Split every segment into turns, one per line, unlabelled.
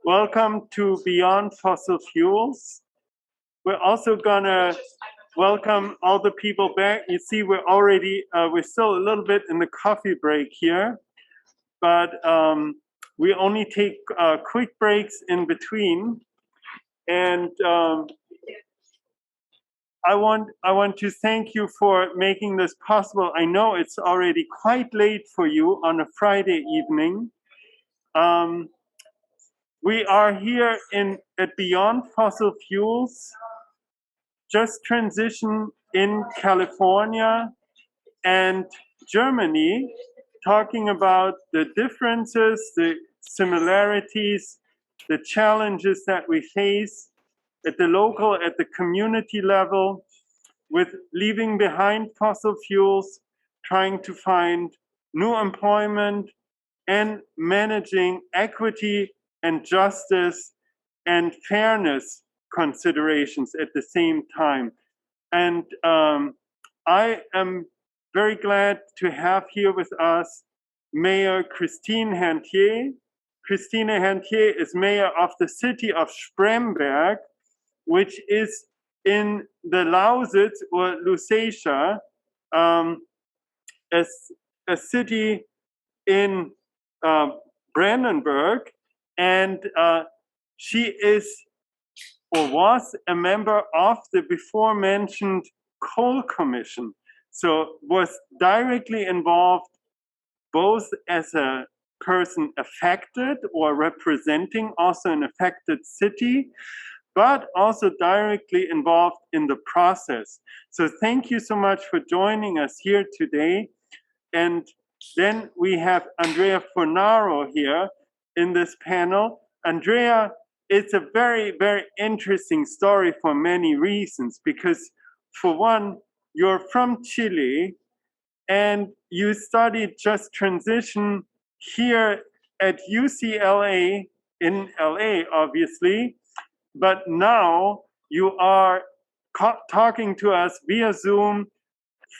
Welcome to Beyond Fossil Fuels. We're also gonna welcome all the people back. You see, we're still a little bit in the coffee break here, but we only take quick breaks in between. And I want to thank you for making this possible. I know it's already quite late for you on a Friday evening. We are here at Beyond Fossil Fuels, just transition in California and Germany, talking about the differences, the similarities, the challenges that we face at the local, at the community level, with leaving behind fossil fuels, trying to find new employment, and managing equity and justice and fairness considerations at the same time. And I am very glad to have here with us Mayor Christine Herntier. Christine Herntier is mayor of the city of Spremberg, which is in the Lausitz or Lusatia, a city in Brandenburg, and she is or was a member of the before mentioned Coal Commission, so was directly involved both as a person affected or representing also an affected city, but also directly involved in the process. So thank you so much for joining us here today. And then we have Andrea Furnaro here in this panel. Andrea, it's a very, very interesting story for many reasons, because for one, you're from Chile and you studied just transition here at UCLA in LA, obviously, but now you are talking to us via Zoom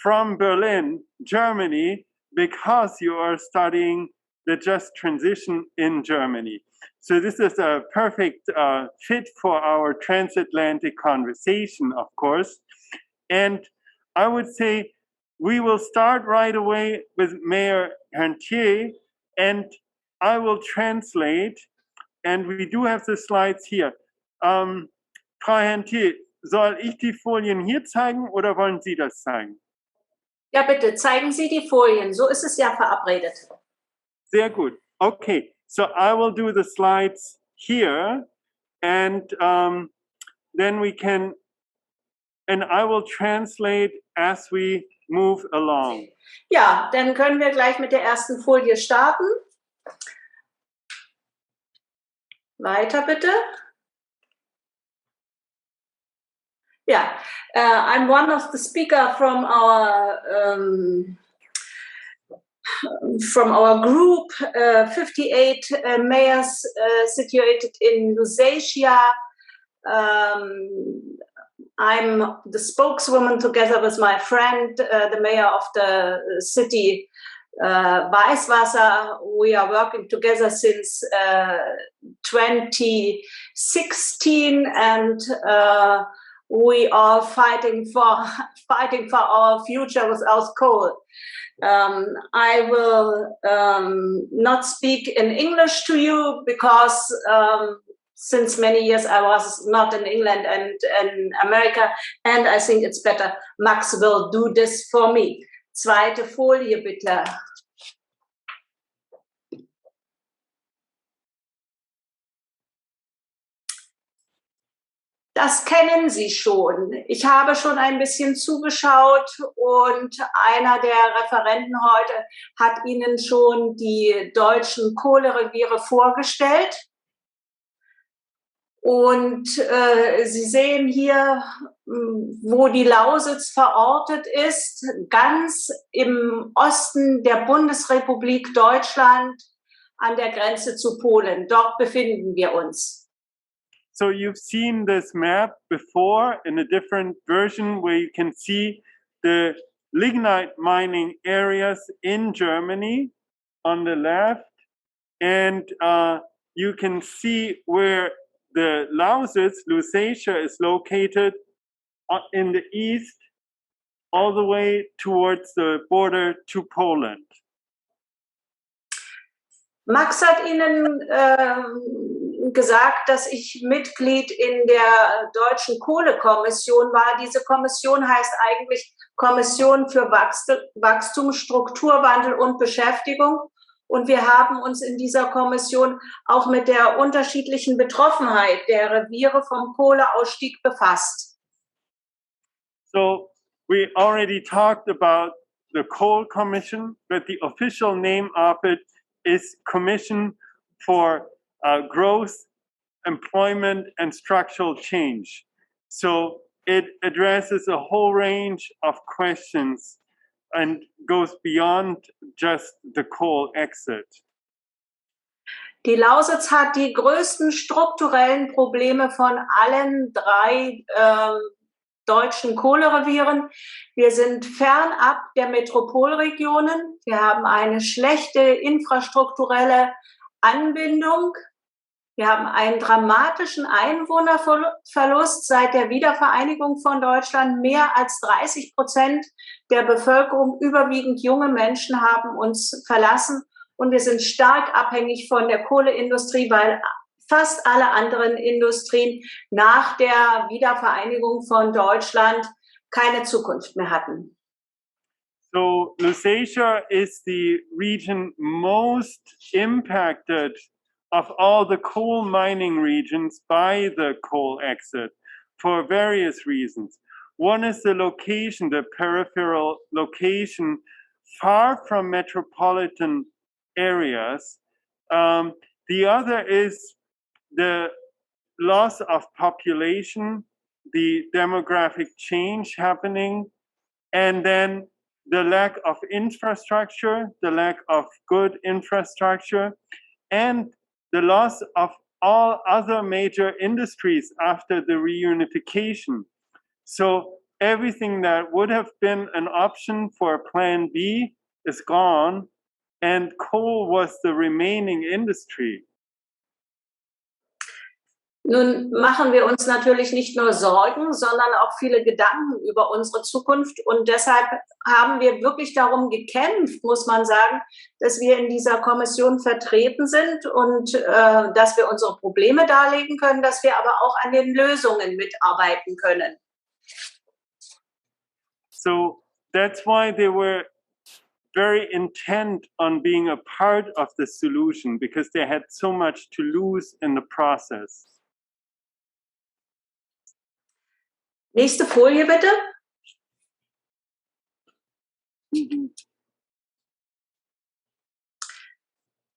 from Berlin, Germany, because you are studying the just transition in Germany. So this is a perfect fit for our transatlantic conversation, of course. And I would say we will start right away with Mayor Herntier, and I will translate, and we do have the slides here. Frau Herntier, soll ich die Folien hier zeigen oder wollen Sie das zeigen?
Ja, bitte, zeigen Sie die Folien. So ist es ja verabredet.
Sehr gut. Okay, so I will do the slides here, and then we can, and I will translate as we move along.
Ja, dann können wir gleich mit der ersten Folie starten. Weiter bitte. Yeah, I'm one of the speakers from our group, 58 mayors situated in Lusatia. I'm the spokeswoman together with my friend, the mayor of the city, Weißwasser. We are working together since 2016, and we are fighting for our future without coal. I will not speak in English to you because since many years I was not in England and in America, and I think it's better Max will do this for me. Zweite Folie bitte. Das kennen Sie schon. Ich habe schon ein bisschen zugeschaut und einer der Referenten heute hat Ihnen schon die deutschen Kohlereviere vorgestellt. Und Sie sehen hier, wo die Lausitz verortet ist, ganz im Osten der Bundesrepublik Deutschland an der Grenze zu Polen. Dort befinden wir uns.
So you've seen this map before in a different version where you can see the lignite mining areas in Germany on the left, and you can see where the Lausitz, Lusatia, is located in the east, all the way towards the border to Poland.
Max hat Ihnen gesagt, dass ich Mitglied in der Deutschen Kohlekommission war. Diese Kommission heißt eigentlich Kommission für Wachstum, Strukturwandel und Beschäftigung. Und wir haben uns in dieser Kommission auch mit der unterschiedlichen Betroffenheit der Reviere vom Kohleausstieg befasst.
So we already talked about the Coal Commission, but the official name of it is Commission for Growth, Employment and Structural Change. So it addresses a whole range of questions and goes beyond just the coal exit.
Die Lausitz hat die größten strukturellen Probleme von allen drei deutschen Kohlerevieren. Wir sind fernab der Metropolregionen. Wir haben eine schlechte infrastrukturelle Anbindung. Wir haben einen dramatischen Einwohnerverlust seit der Wiedervereinigung von Deutschland. Mehr als 30% der Bevölkerung, überwiegend junge Menschen, haben uns verlassen. Und wir sind stark abhängig von der Kohleindustrie, weil fast alle anderen Industrien nach der Wiedervereinigung von Deutschland keine Zukunft mehr hatten.
So Lusatia is the region most impacted of all the coal mining regions by the coal exit for various reasons. One is the location, the peripheral location, far from metropolitan areas. The other is the loss of population, the demographic change happening, and then the lack of infrastructure, the lack of good infrastructure, and the loss of all other major industries after the reunification. So everything that would have been an option for Plan B is gone, and coal was the remaining industry.
Nun machen wir uns natürlich nicht nur Sorgen, sondern auch viele Gedanken über unsere Zukunft. Und deshalb haben wir wirklich darum gekämpft, muss man sagen, dass wir in dieser Kommission vertreten sind und dass wir unsere Probleme darlegen können, dass wir aber auch an den Lösungen mitarbeiten können.
So that's why they were very intent on being a part of the solution, because they had so much to lose in the process.
Nächste Folie bitte.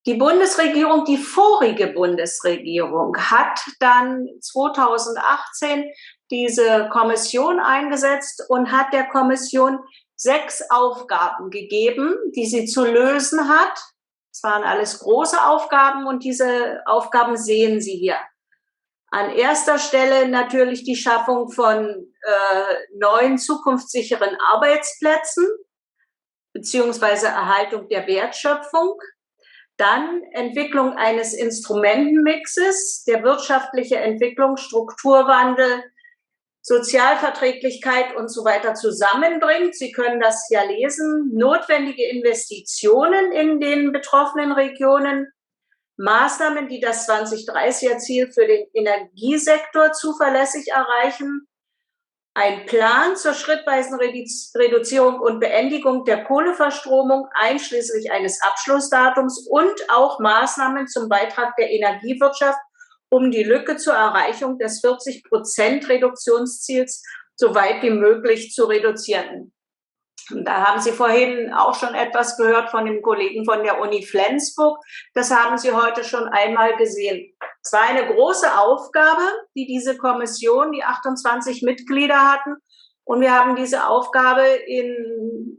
Die Bundesregierung, die vorige Bundesregierung, hat dann 2018 diese Kommission eingesetzt und hat der Kommission 6 Aufgaben gegeben, die sie zu lösen hat. Es waren alles große Aufgaben und diese Aufgaben sehen Sie hier. An erster Stelle natürlich die Schaffung von neuen zukunftssicheren Arbeitsplätzen beziehungsweise Erhaltung der Wertschöpfung. Dann Entwicklung eines Instrumentenmixes, der wirtschaftliche Entwicklung, Strukturwandel, Sozialverträglichkeit und so weiter zusammenbringt. Sie können das ja lesen. Notwendige Investitionen in den betroffenen Regionen, Maßnahmen, die das 2030er-Ziel für den Energiesektor zuverlässig erreichen, ein Plan zur schrittweisen Reduzierung und Beendigung der Kohleverstromung einschließlich eines Abschlussdatums und auch Maßnahmen zum Beitrag der Energiewirtschaft, um die Lücke zur Erreichung des 40% Reduktionsziels so weit wie möglich zu reduzieren. Und da haben Sie vorhin auch schon etwas gehört von dem Kollegen von der Uni Flensburg. Das haben Sie heute schon einmal gesehen. Es war eine große Aufgabe, die diese Kommission, die 28 Mitglieder hatten. Und wir haben diese Aufgabe in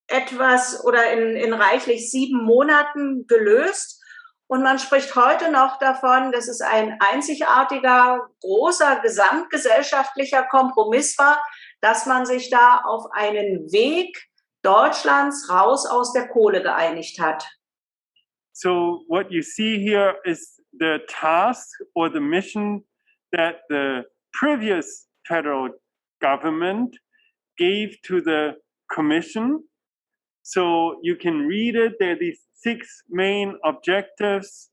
reichlich 7 Monaten gelöst. Und man spricht heute noch davon, dass es ein einzigartiger, großer, gesamtgesellschaftlicher Kompromiss war, dass man sich da auf einen Weg Deutschlands raus aus der Kohle geeinigt hat.
So what you see here is the task or the mission that the previous federal government gave to the commission. So you can read it. There are these 6 main objectives,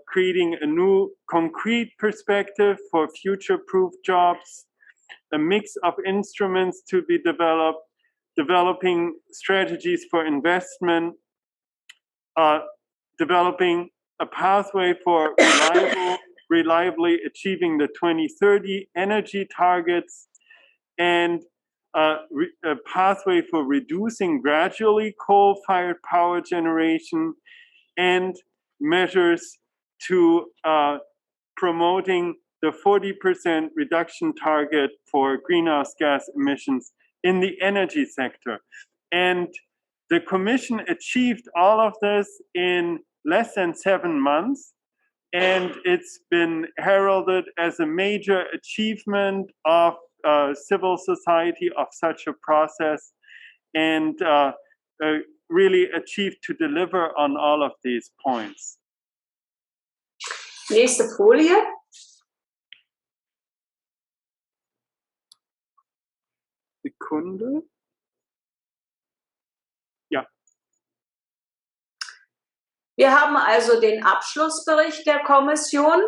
creating a new concrete perspective for future-proof jobs, a mix of instruments to be developed, developing strategies for investment, developing a pathway for reliably achieving the 2030 energy targets, and a pathway for reducing gradually coal-fired power generation, and measures to promoting the 40% reduction target for greenhouse gas emissions in the energy sector. And the Commission achieved all of this in less than 7 months, and it's been heralded as a major achievement of civil society of such a process, and really achieved to deliver on all of these points.
Nächste Folie.
Sekunde. Ja.
Wir haben also den Abschlussbericht der Kommission.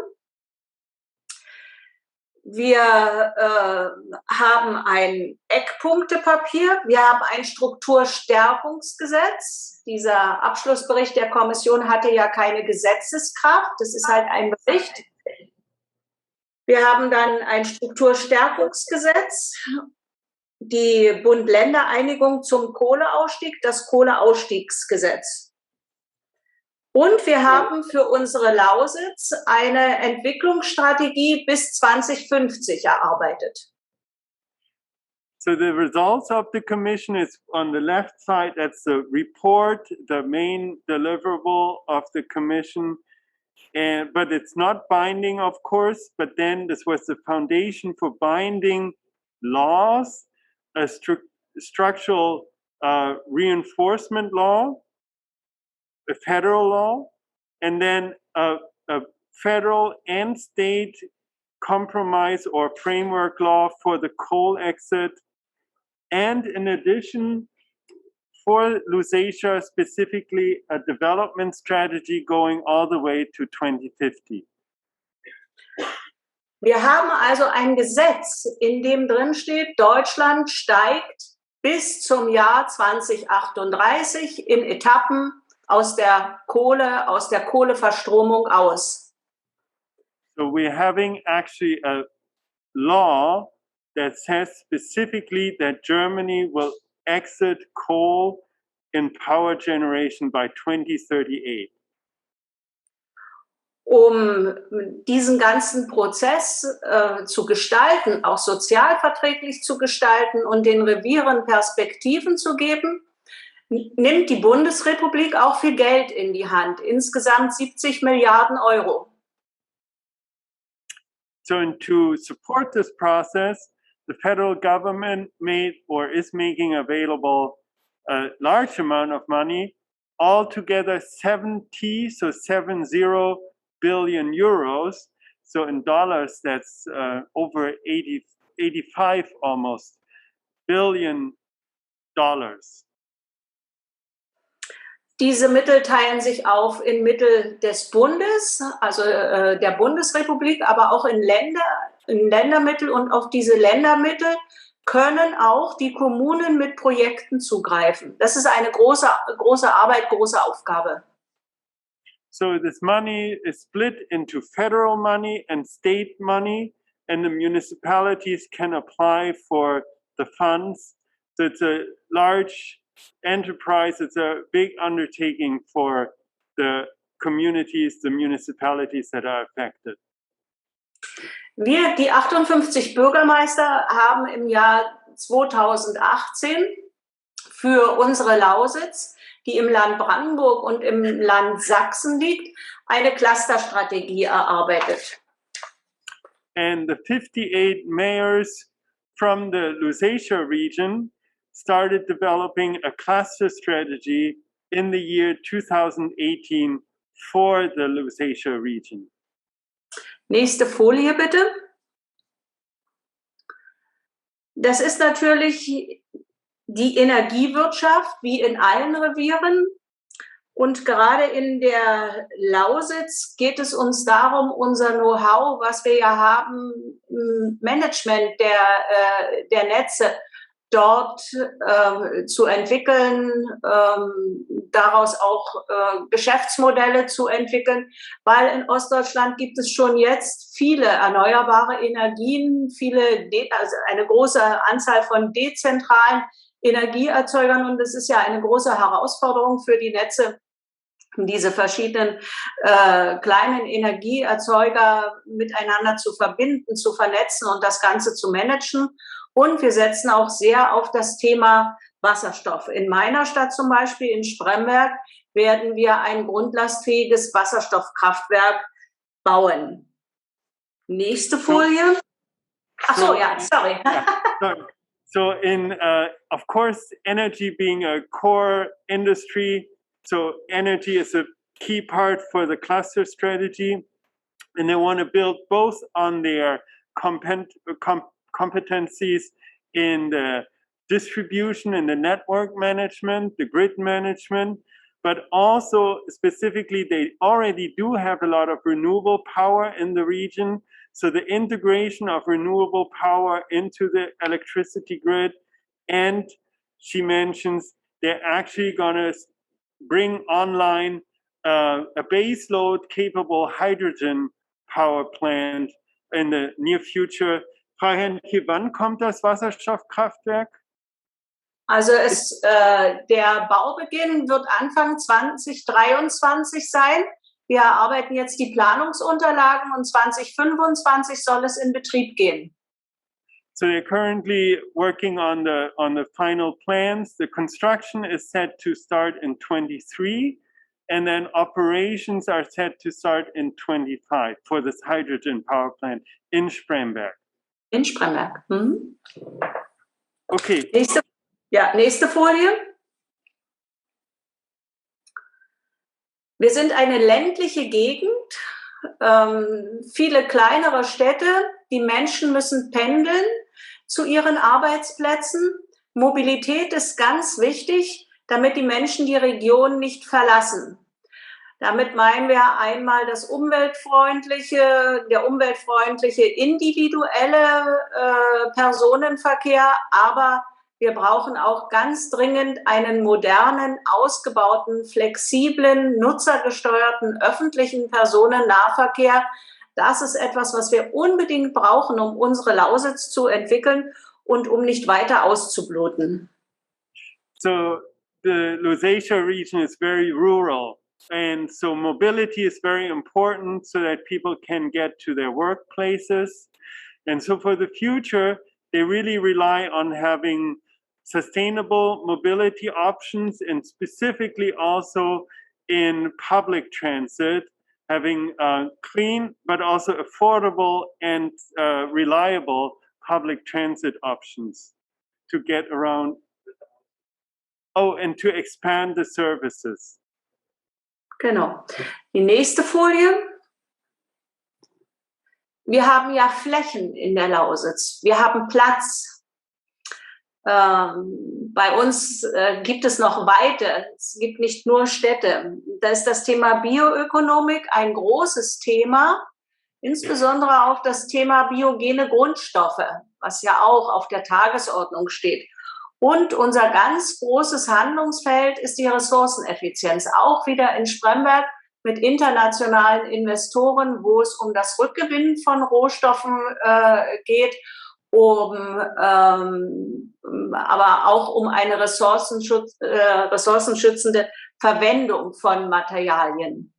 Wir haben ein Eckpunktepapier, wir haben ein Strukturstärkungsgesetz. Dieser Abschlussbericht der Kommission hatte ja keine Gesetzeskraft, das ist halt ein Bericht. Wir haben dann ein Strukturstärkungsgesetz, die Bund-Länder-Einigung zum Kohleausstieg, das Kohleausstiegsgesetz. Und wir haben für unsere Lausitz eine Entwicklungsstrategie bis 2050 erarbeitet.
So the results of the commission is on the left side, that's the report, the main deliverable of the commission. But it's not binding, of course, but then this was the foundation for binding laws, a structural reinforcement law, a federal law, and then a federal and state compromise or framework law for the coal exit. And in addition, for Lusatia specifically, a development strategy going all the way to 2050.
Wir haben also ein Gesetz, in dem drin steht, Deutschland steigt bis zum Jahr 2038 in Etappen aus der Kohleverstromung aus.
So we're having actually a law that says specifically that Germany will exit coal in power generation by 2038.
Um diesen ganzen Prozess zu gestalten, auch sozialverträglich zu gestalten und den Revieren Perspektiven zu geben, nimmt die Bundesrepublik auch viel Geld in die Hand, insgesamt 70 Milliarden Euro.
So to support this process, the federal government made or is making available a large amount of money, altogether 70 billion euros. So in dollars, that's over 85 almost billion dollars.
Diese Mittel teilen sich auf in Mittel des Bundes, also der Bundesrepublik, aber auch in Ländermittel, und auf diese Ländermittel können auch die Kommunen mit Projekten zugreifen. Das ist eine große Arbeit, große Aufgabe.
So this money is split into federal money and state money, and the municipalities can apply for the funds. So it's a large enterprise, it's a big undertaking for the communities, the municipalities that are affected.
Wir, die 58 Bürgermeister, haben im Jahr 2018 für unsere Lausitz, die im Land Brandenburg und im Land Sachsen liegt, eine Clusterstrategie erarbeitet.
And the 58 mayors from the Lusatia region started developing a cluster strategy in the year 2018 for the Lusatia region.
Nächste Folie bitte. Das ist natürlich die Energiewirtschaft, wie in allen Revieren. Und gerade in der Lausitz geht es uns darum, unser Know-how, was wir ja haben, im Management der Netze dort zu entwickeln, daraus auch Geschäftsmodelle zu entwickeln, weil in Ostdeutschland gibt es schon jetzt viele erneuerbare Energien, also eine große Anzahl von dezentralen Energieerzeugern, und es ist ja eine große Herausforderung für die Netze, diese verschiedenen kleinen Energieerzeuger miteinander zu verbinden, zu vernetzen und das Ganze zu managen. Und wir setzen auch sehr auf das Thema Wasserstoff. In meiner Stadt zum Beispiel, in Spremberg, werden wir ein grundlastfähiges Wasserstoffkraftwerk bauen. Nächste Folie. Ach so, ja, sorry.
So of course, energy being a core industry, so energy is a key part for the cluster strategy, and they want to build both on their competencies in the distribution and the network management, the grid management, but also specifically they already do have a lot of renewable power in the region. So the integration of renewable power into the electricity grid, and she mentions they're actually going to bring online a baseload capable hydrogen power plant in the near future. Frau Herntier, wann kommt das Wasserstoffkraftwerk?
Also der Baubeginn wird Anfang 2023 sein. Wir erarbeiten jetzt die Planungsunterlagen und 2025 soll es in Betrieb gehen.
So they're currently working on the final plans. The construction is set to start in 23, and then operations are set to start in 25 for this hydrogen power plant in Spremberg.
In Spremberg. Mhm.
Okay.
Nächste Folie. Wir sind eine ländliche Gegend, viele kleinere Städte. Die Menschen müssen pendeln zu ihren Arbeitsplätzen. Mobilität ist ganz wichtig, damit die Menschen die Region nicht verlassen. Damit meinen wir einmal der umweltfreundliche individuelle Personenverkehr, aber wir brauchen auch ganz dringend einen modernen, ausgebauten, flexiblen, nutzergesteuerten öffentlichen Personennahverkehr. Das ist etwas, was wir unbedingt brauchen, um unsere Lausitz zu entwickeln und um nicht weiter auszubluten.
So the Lusatia region is very rural, and so mobility is very important so that people can get to their workplaces. And so for the future, they really rely on having sustainable mobility options, and specifically also in public transit, having clean but also affordable and reliable public transit options to get around. Oh, and to expand the services.
Genau. Die nächste Folie. Wir haben ja Flächen in der Lausitz. Wir haben Platz. Bei uns gibt es noch Weite. Es gibt nicht nur Städte. Da ist das Thema Bioökonomik ein großes Thema. Insbesondere auch das Thema biogene Grundstoffe, was ja auch auf der Tagesordnung steht. Und unser ganz großes Handlungsfeld ist die Ressourceneffizienz, auch wieder in Spremberg mit internationalen Investoren, wo es um das Rückgewinnen von Rohstoffen geht, aber auch um eine ressourcenschützende Verwendung von Materialien.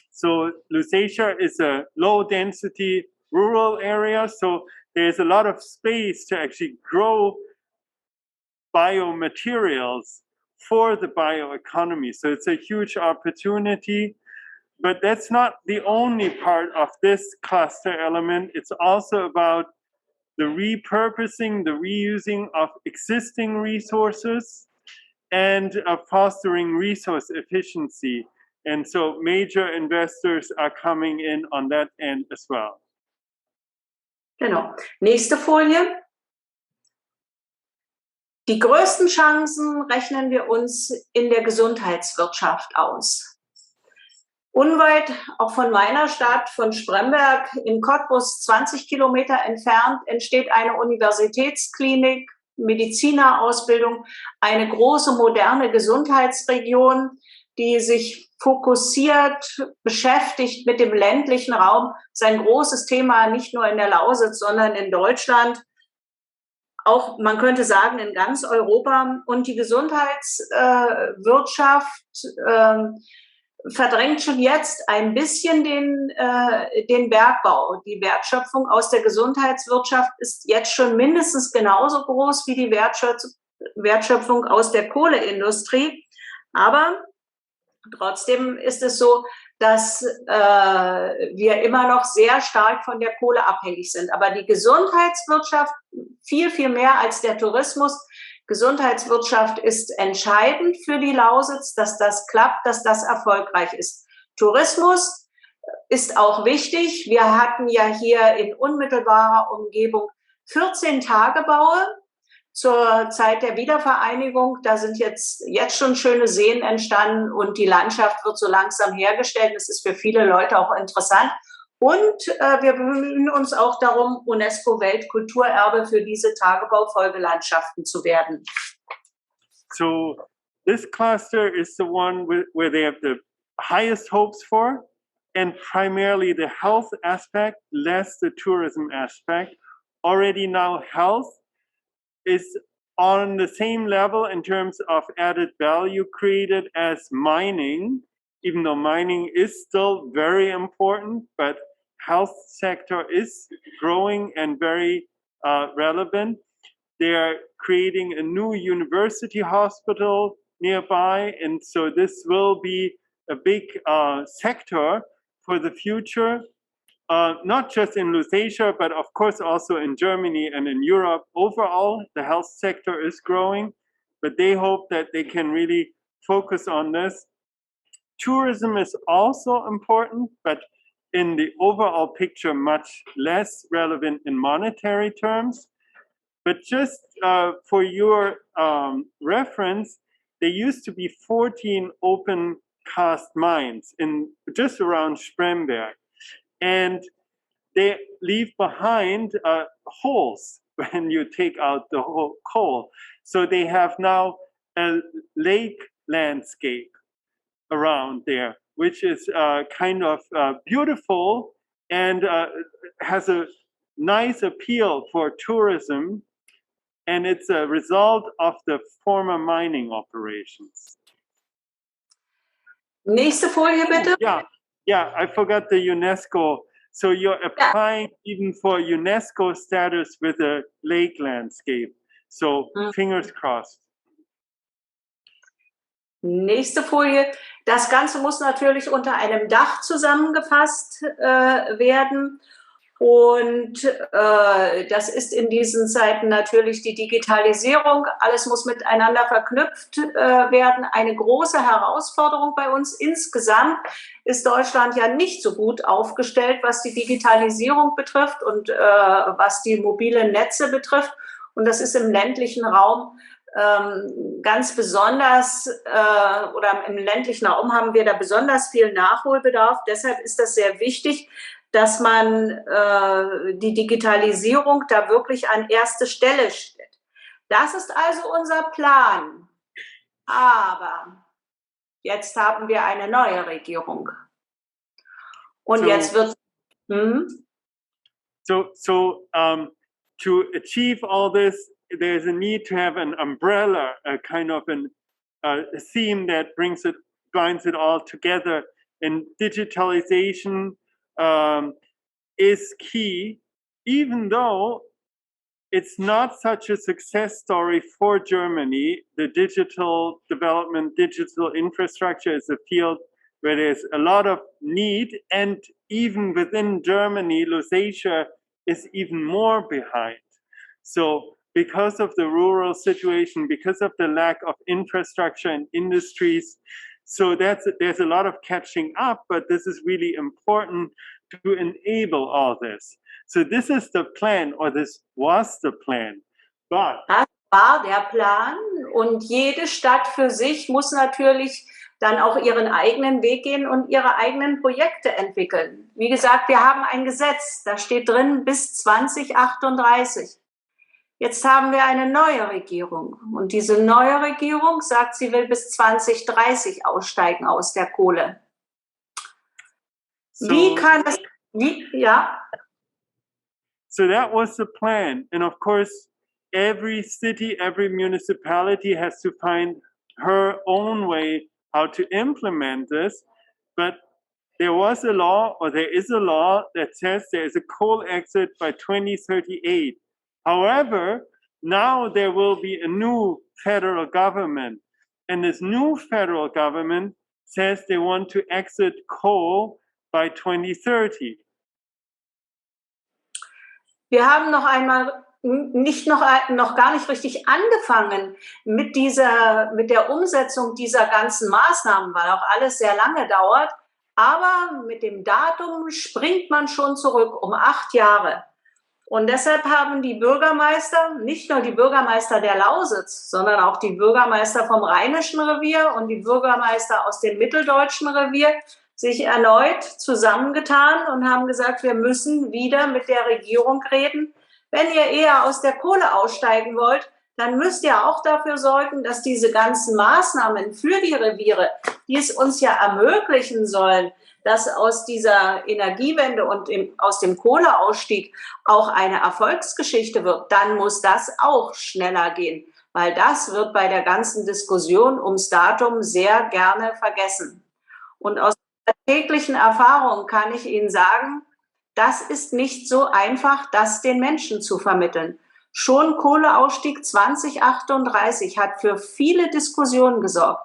So Lusatia is a low-density rural area, so there's a lot of space to actually grow biomaterials for the bioeconomy. So it's a huge opportunity, but that's not the only part of this cluster element. It's also about the repurposing, the reusing of existing resources, and fostering resource efficiency. And so major investors are coming in on that end as well.
Genau. Nächste Folie. Die größten Chancen rechnen wir uns in der Gesundheitswirtschaft aus. Unweit auch von meiner Stadt, von Spremberg, in Cottbus, 20 Kilometer entfernt, entsteht eine Universitätsklinik, Medizinerausbildung, eine große moderne Gesundheitsregion, die sich fokussiert, beschäftigt mit dem ländlichen Raum. Das ist ein großes Thema, nicht nur in der Lausitz, sondern in Deutschland. Auch, man könnte sagen, in ganz Europa. Und die Gesundheitswirtschaft verdrängt schon jetzt ein bisschen den Bergbau. Die Wertschöpfung aus der Gesundheitswirtschaft ist jetzt schon mindestens genauso groß wie die Wertschöpfung aus der Kohleindustrie. Aber trotzdem ist es so, dass wir immer noch sehr stark von der Kohle abhängig sind. Aber die Gesundheitswirtschaft viel, viel mehr als der Tourismus. Gesundheitswirtschaft ist entscheidend für die Lausitz, dass das klappt, dass das erfolgreich ist. Tourismus ist auch wichtig. Wir hatten ja hier in unmittelbarer Umgebung 14 Tagebaue zur Zeit der Wiedervereinigung. Da sind jetzt schon schöne Seen entstanden und die Landschaft wird so langsam hergestellt. Das ist für viele Leute auch interessant. Und wir bemühen uns auch darum, UNESCO-Weltkulturerbe für diese Tagebaufolgelandschaften zu werden.
So this cluster is the one where they have the highest hopes for, and primarily the health aspect, less the tourism aspect. Already now health is on the same level in terms of added value created as mining, even though mining is still very important, but health sector is growing and very relevant. They are creating a new university hospital nearby, and so this will be a big sector for the future, not just in Lusatia, but of course also in Germany and in Europe. Overall, the health sector is growing, but they hope that they can really focus on this. Tourism is also important, but in the overall picture, much less relevant in monetary terms. But just for your reference, there used to be 14 open cast mines in just around Spremberg, and they leave behind holes when you take out the whole coal. So they have now a lake landscape around there, which is kind of beautiful and has a nice appeal for tourism. And it's a result of the former mining operations.
Nächste Folie, bitte.
Yeah, I forgot the UNESCO. So you're applying even for UNESCO status with a lake landscape. So fingers crossed.
Nächste Folie. Das Ganze muss natürlich unter einem Dach zusammengefasst werden. Und das ist in diesen Zeiten natürlich die Digitalisierung. Alles muss miteinander verknüpft werden. Eine große Herausforderung bei uns. Insgesamt ist Deutschland ja nicht so gut aufgestellt, was die Digitalisierung betrifft und was die mobilen Netze betrifft. Und das ist im ländlichen Raum ganz besonders, oder im ländlichen Raum haben wir da besonders viel Nachholbedarf. Deshalb ist das sehr wichtig, dass man die Digitalisierung da wirklich an erste Stelle stellt. Das ist also unser Plan. Aber jetzt haben wir eine neue Regierung. Und jetzt wird...
To achieve all this, there's a need to have an umbrella, a kind of a theme that binds it all together. And digitalization is key, even though it's not such a success story for Germany. The digital development, digital infrastructure is a field where there's a lot of need, and even within Germany, Lusatia is even more behind. So because of the rural situation, because of the lack of infrastructure and industries, So there's a lot of catching up, but this is really important to enable all this. So this is the plan, or this was the plan. But
das war der Plan und jede Stadt für sich muss natürlich dann auch ihren eigenen Weg gehen und ihre eigenen Projekte entwickeln. Wie gesagt, wir haben ein Gesetz, da steht drin bis 2038. Jetzt haben wir eine neue Regierung und diese neue Regierung sagt, sie will bis 2030 aussteigen aus der Kohle. Wie kann es, ja?
So that was the plan. And of course, every city, every municipality has to find her own way how to implement this. But there was a law, or there is a law that says there is a coal exit by 2038. However, now there will be a new federal government. And this new federal government says they want to exit coal by 2030.
Wir haben noch gar nicht richtig angefangen mit der Umsetzung dieser ganzen Maßnahmen, weil auch alles sehr lange dauert. Aber mit dem Datum springt man schon zurück um 8 Jahre. Und deshalb haben die Bürgermeister, nicht nur die Bürgermeister der Lausitz, sondern auch die Bürgermeister vom Rheinischen Revier und die Bürgermeister aus dem Mitteldeutschen Revier sich erneut zusammengetan und haben gesagt, wir müssen wieder mit der Regierung reden. Wenn ihr eher aus der Kohle aussteigen wollt, dann müsst ihr auch dafür sorgen, dass diese ganzen Maßnahmen für die Reviere, die es uns ja ermöglichen sollen, dass aus dieser Energiewende und aus dem Kohleausstieg auch eine Erfolgsgeschichte wird, dann muss das auch schneller gehen, weil das wird bei der ganzen Diskussion ums Datum sehr gerne vergessen. Und aus der täglichen Erfahrung kann ich Ihnen sagen, das ist nicht so einfach, das den Menschen zu vermitteln. Schon Kohleausstieg 2038 hat für viele Diskussionen gesorgt.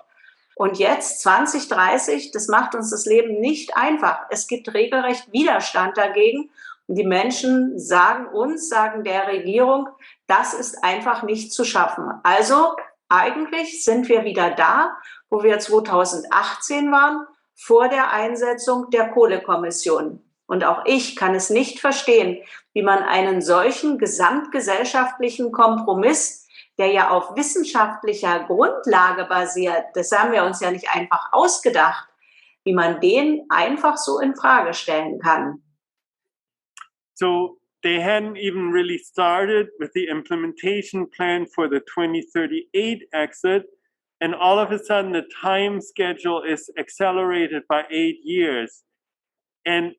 Und jetzt 2030, das macht uns das Leben nicht einfach. Es gibt regelrecht Widerstand dagegen. Und die Menschen sagen der Regierung, das ist einfach nicht zu schaffen. Also eigentlich sind wir wieder da, wo wir 2018 waren, vor der Einsetzung der Kohlekommission. Und auch ich kann es nicht verstehen, wie man einen solchen gesamtgesellschaftlichen Kompromiss, der ja auf wissenschaftlicher Grundlage basiert, das haben wir uns ja nicht einfach ausgedacht, wie man den einfach so in Frage stellen kann.
So they hadn't even really started with the implementation plan for the 2038 exit, and all of a sudden the time schedule is accelerated by 8 years. And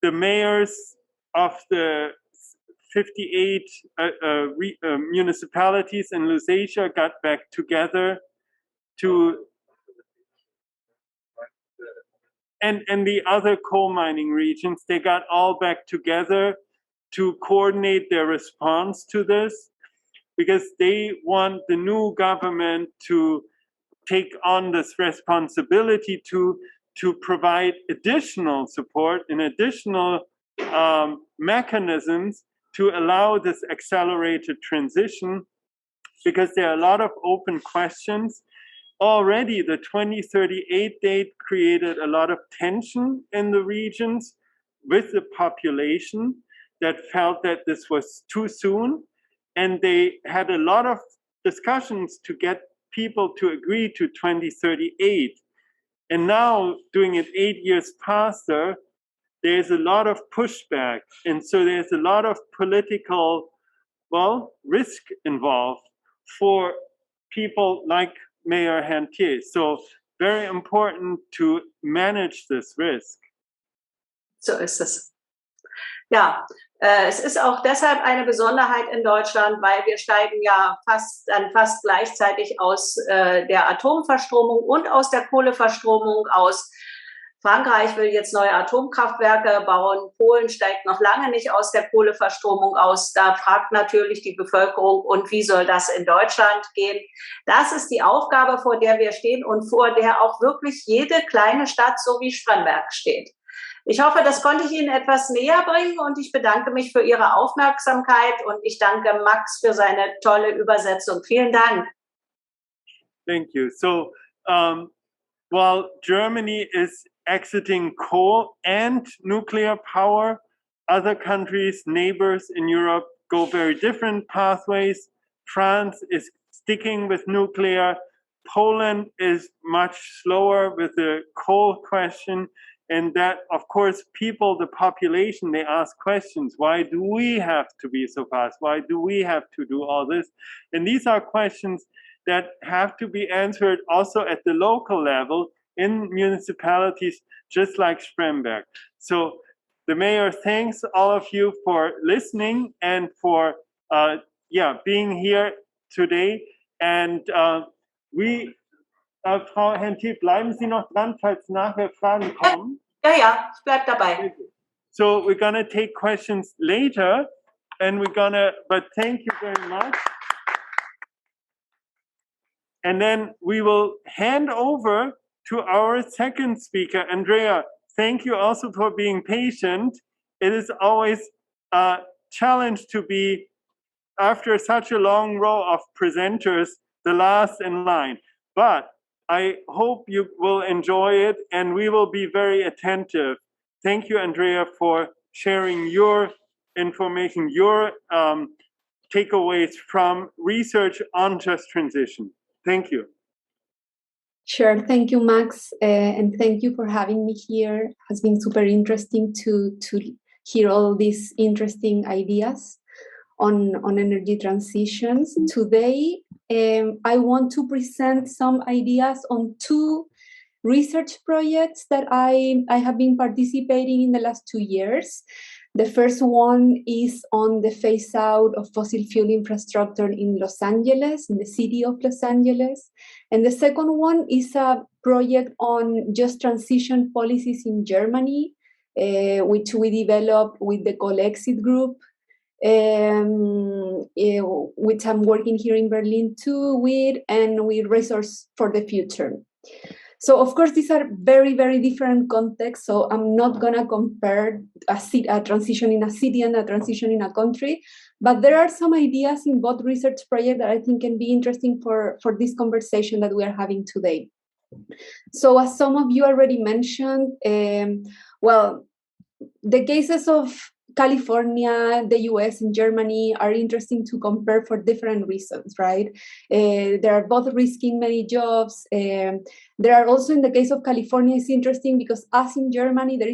the mayors of the 58 municipalities in Lusatia got back together to, and the other coal mining regions, they got all back together to coordinate their response to this, because they want the new government to take on this responsibility to provide additional support and additional mechanisms to allow this accelerated transition, because there are a lot of open questions. Already the 2038 date created a lot of tension in the regions with the population that felt that this was too soon. And they had a lot of discussions to get people to agree to 2038. And now, doing it 8 years faster, there's a lot of pushback. And so there's a lot of political, risk involved for people like Mayor Herntier. So very important to manage this risk.
So ist es. Ja, es ist auch deshalb eine Besonderheit in Deutschland, weil wir steigen ja fast gleichzeitig aus der Atomverstromung und aus der Kohleverstromung aus. Frankreich will jetzt neue Atomkraftwerke bauen. Polen steigt noch lange nicht aus der Kohleverstromung aus. Da fragt natürlich die Bevölkerung, und wie soll das in Deutschland gehen? Das ist die Aufgabe, vor der wir stehen und vor der auch wirklich jede kleine Stadt, so wie Spremberg, steht. Ich hoffe, das konnte ich Ihnen etwas näher bringen, und ich bedanke mich für Ihre Aufmerksamkeit und ich danke Max für seine tolle Übersetzung. Vielen Dank.
Thank you. So while Germany is exiting coal and nuclear power, other countries, neighbors in Europe, go very different pathways. France is sticking with nuclear. Poland is much slower with the coal question. And that, of course, people, the population, they ask questions. Why do we have to be so fast? Why do we have to do all this? And these are questions that have to be answered also at the local level in municipalities, just like Spremberg. So the mayor thanks all of you for listening and for being here today. And Frau Herntier, bleiben Sie noch dran, falls nachher Fragen kommen.
Ja, ich bleib dabei.
So we're gonna take questions later, and but thank you very much. And then we will hand over to our second speaker, Andrea. Thank you also for being patient. It is always a challenge to be, after such a long row of presenters, the last in line. But I hope you will enjoy it, and we will be very attentive. Thank you, Andrea, for sharing your information, your takeaways from research on just transition. Thank you.
Sure. Thank you, Max. And thank you for having me here. It has been super interesting to hear all these interesting ideas on energy transitions. Today, I want to present some ideas on two research projects that I have been participating in the last 2 years. The first one is on the phase out of fossil fuel infrastructure in Los Angeles, in the city of Los Angeles. And the second one is a project on just transition policies in Germany, which we developed with the Coal-Exit group, which I'm working here in Berlin too with, and with Resource for the Future. So, of course, these are very, very different contexts. So I'm not going to compare a transition in a city and a transition in a country. But there are some ideas in both research projects that I think can be interesting for this conversation that we are having today. So as some of you already mentioned, well, the cases of California, the US, and Germany are interesting to compare for different reasons, right? They are both risking many jobs. There are also, in the case of California, it's interesting because as in Germany, there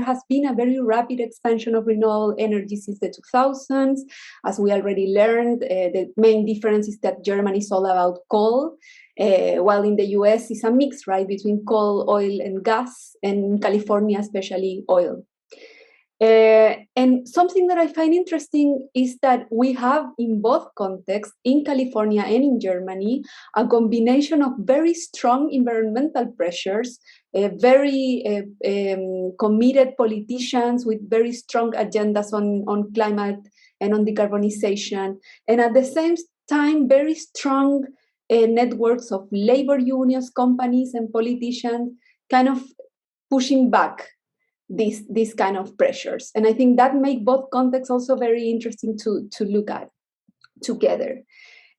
has been a very rapid expansion of renewable energy since the 2000s. As we already learned, the main difference is that Germany is all about coal, while in the US it's a mix, right, between coal, oil, and gas, and in California, especially oil. And something that I find interesting is that we have in both contexts, in California and in Germany, a combination of very strong environmental pressures, very committed politicians with very strong agendas on climate and on decarbonization, and at the same time, very strong networks of labor unions, companies, and politicians kind of pushing back these kind of pressures. And I think that make both contexts also very interesting to look at together.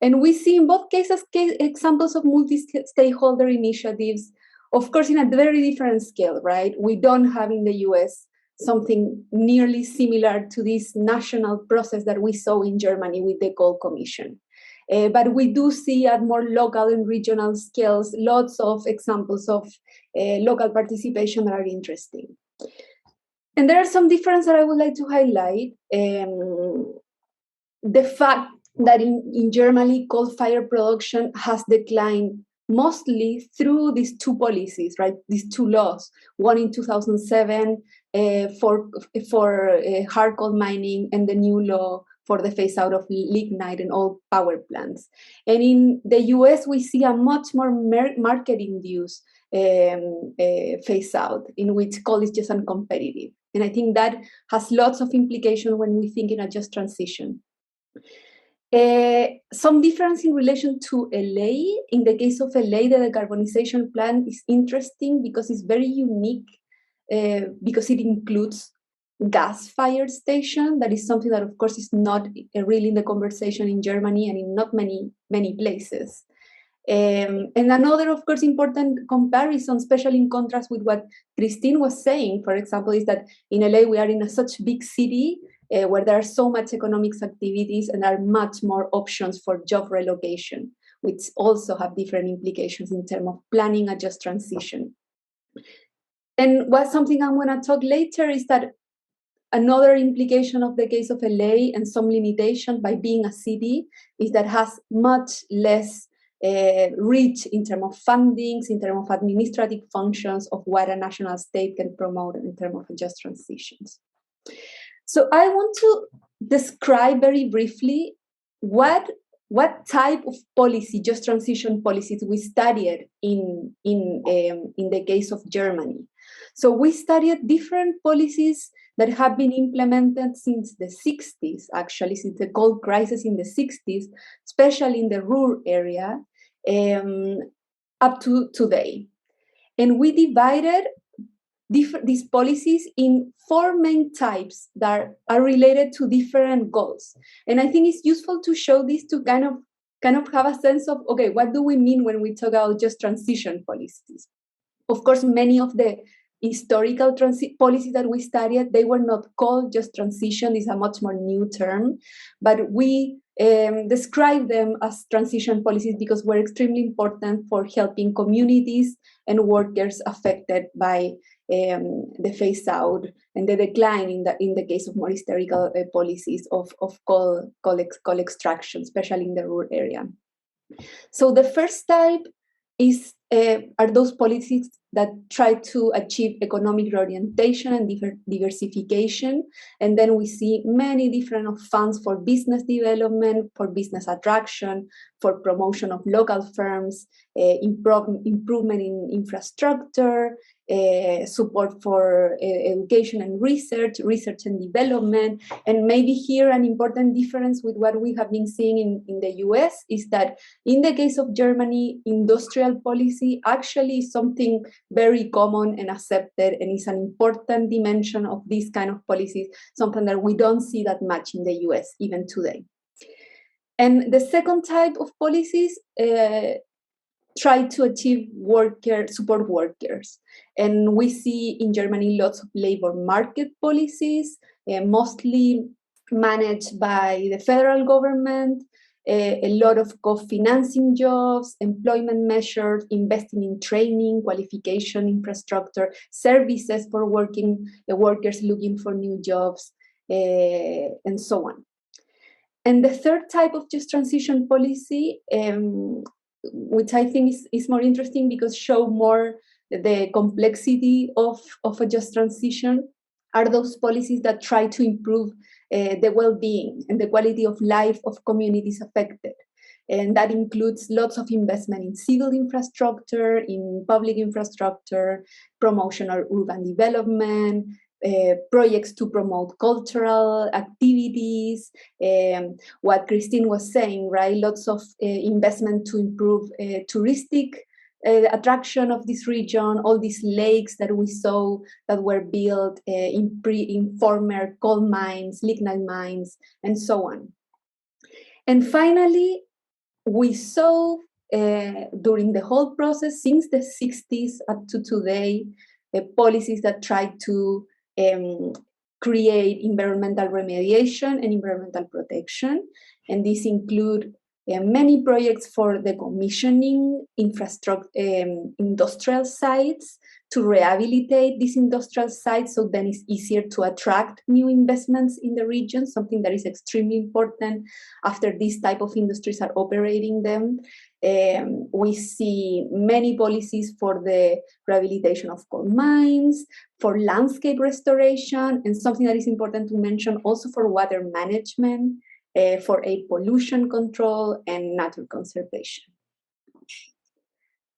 And we see in both cases examples of multi-stakeholder initiatives, of course, in a very different scale, right? We don't have in the US something nearly similar to this national process that we saw in Germany with the Coal Commission. But we do see at more local and regional scales lots of examples of local participation that are interesting. And there are some differences that I would like to highlight. The fact that in Germany, coal-fired production has declined mostly through these two policies, right? These two laws, one in 2007 for hard coal mining, and the new law for the phase out of lignite and all power plants. And in the US, we see a much more market-induced phase out, in which coal is just uncompetitive. And I think that has lots of implications when we think in a just transition. Some difference in relation to LA. In the case of LA, the decarbonization plan is interesting because it's very unique, because it includes gas-fired station. That is something that, of course, is not really in the conversation in Germany and in not many places. And another, of course, important comparison, especially in contrast with what Christine was saying, for example, is that in LA we are in such big city where there are so much economic activities and there are much more options for job relocation, which also have different implications in terms of planning a just transition. And what's something I'm going to talk later is that another implication of the case of LA and some limitation by being a city is that has much less reach in terms of fundings, in terms of administrative functions of what a national state can promote in terms of just transitions. So I want to describe very briefly what type of policy, just transition policies, we studied in the case of Germany. So we studied different policies that have been implemented since the 60s, actually, since the coal crisis in the 60s, especially in the rural area, up to today. And we divided these policies in 4 main types that are related to different goals. And I think it's useful to show this to kind of have a sense of, okay, what do we mean when we talk about just transition policies? Of course, many of the historical policies that we studied, they were not called just transition. This is a much more new term, but we describe them as transition policies because we're extremely important for helping communities and workers affected by the phase out and the decline in the case of more historical policies of coal extraction, especially in the rural area. So the first type are those policies that try to achieve economic reorientation and diversification. And then we see many different funds for business development, for business attraction, for promotion of local firms, improvement in infrastructure, support for education and research and development. And maybe here an important difference with what we have been seeing in the US is that in the case of Germany, industrial policy actually is something very common and accepted, and is an important dimension of these kind of policies, something that we don't see that much in the US even today. And the second type of policies try to achieve support workers. And we see in Germany lots of labor market policies, mostly managed by the federal government, a lot of co-financing jobs, employment measures, investing in training, qualification, infrastructure, services for workers looking for new jobs, and so on. And the third type of just transition policy, which I think is more interesting because show more the complexity of a just transition, are those policies that try to improve the well-being and the quality of life of communities affected. And that includes lots of investment in civil infrastructure, in public infrastructure, promotion of urban development, projects to promote cultural activities, what Christine was saying, right? Lots of investment to improve touristic attraction of this region, all these lakes that we saw that were built in former coal mines, lignite mines, and so on. And finally, we saw during the whole process, since the 60s up to today, policies that try to create environmental remediation and environmental protection. And these include many projects for decommissioning industrial sites to rehabilitate these industrial sites so then it's easier to attract new investments in the region, something that is extremely important after these type of industries are operating them. We see many policies for the rehabilitation of coal mines, for landscape restoration, and something that is important to mention also for water management, for air pollution control and nature conservation.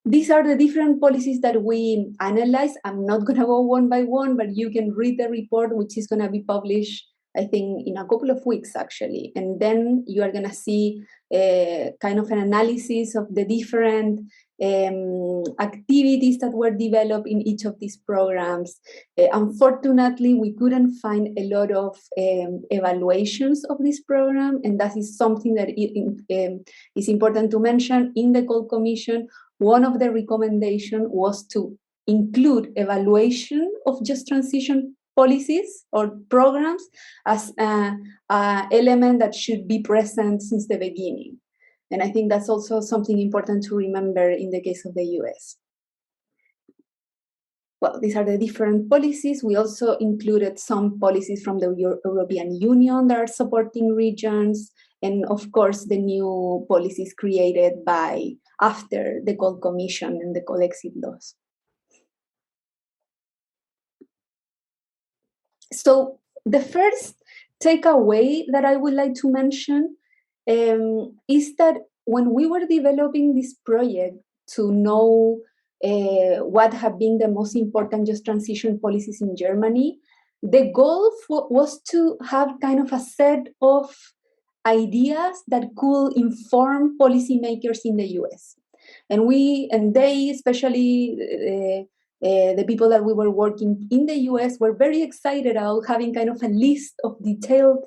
These are the different policies that we analyze. I'm not going to go one by one, but you can read the report, which is going to be published, I think, in a couple of weeks, actually. And then you are going to see kind of an analysis of the different activities that were developed in each of these programs. Unfortunately, we couldn't find a lot of evaluations of this program, and that is something that is important to mention. In the Cole Commission, one of the recommendations was to include evaluation of just transition policies or programs as an element that should be present since the beginning. And I think that's also something important to remember in the case of the US. Well, these are the different policies. We also included some policies from the European Union that are supporting regions, and of course, the new policies created after the Cole Commission and the Cole Exit laws. So the first takeaway that I would like to mention is that when we were developing this project to know what have been the most important just transition policies in Germany, the goal was to have kind of a set of ideas that could inform policymakers in the US. And they, especially the people that we were working in the US, were very excited about having kind of a list of detailed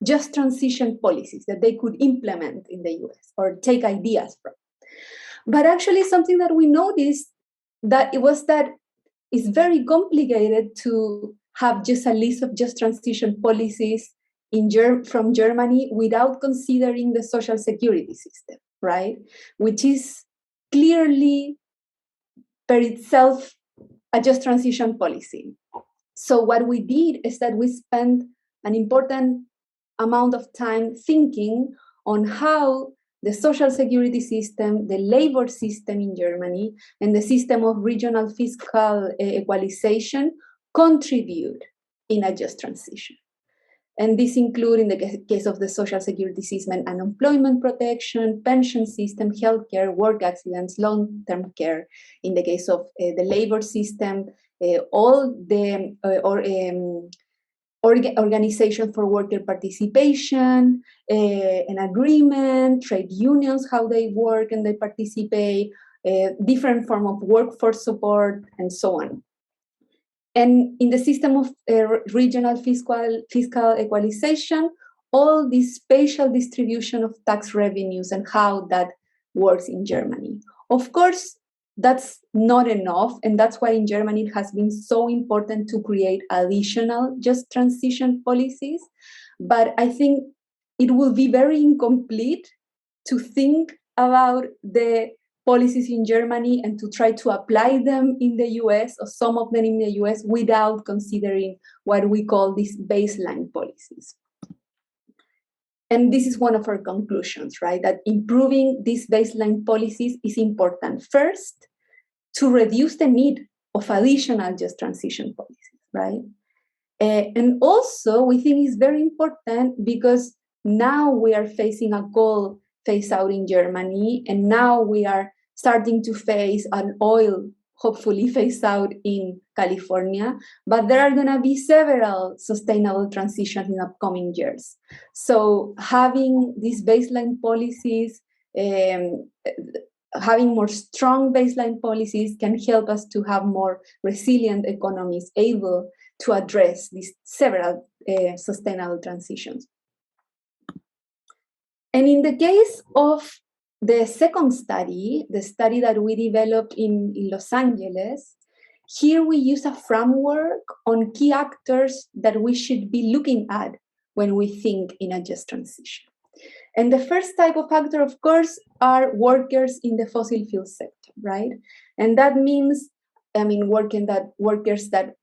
just transition policies that they could implement in the US or take ideas from. But actually something that we noticed that it's very complicated to have just a list of just transition policies from Germany without considering the social security system, right? Which is clearly per itself a just transition policy. So what we did is that we spent an important amount of time thinking on how the social security system, the labor system in Germany, and the system of regional fiscal equalization contribute in a just transition. And this includes, in the case of the social security system, unemployment protection, pension system, healthcare, work accidents, long-term care. In the case of the labor system, all the organization for worker participation, an agreement, trade unions, how they work and they participate, different form of workforce support, and so on. And in the system of regional fiscal equalization, all this spatial distribution of tax revenues and how that works in Germany. Of course, that's not enough, and that's why in Germany it has been so important to create additional just transition policies. But I think it will be very incomplete to think about the policies in Germany and to try to apply them in the US, or some of them in the US, without considering what we call these baseline policies. And this is one of our conclusions, right? That improving these baseline policies is important. First, to reduce the need of additional just transition policies, right? And also, we think it's very important because now we are facing a coal phase out in Germany, and now we are starting to face an oil, hopefully phase out in California, but there are going to be several sustainable transitions in upcoming years. So having these baseline policies, having more strong baseline policies can help us to have more resilient economies able to address these several sustainable transitions. And in the case of the second study, the study that we developed in Los Angeles, here we use a framework on key actors that we should be looking at when we think in a just transition. And the first type of actor, of course, are workers in the fossil fuel sector, right? And that means, workers that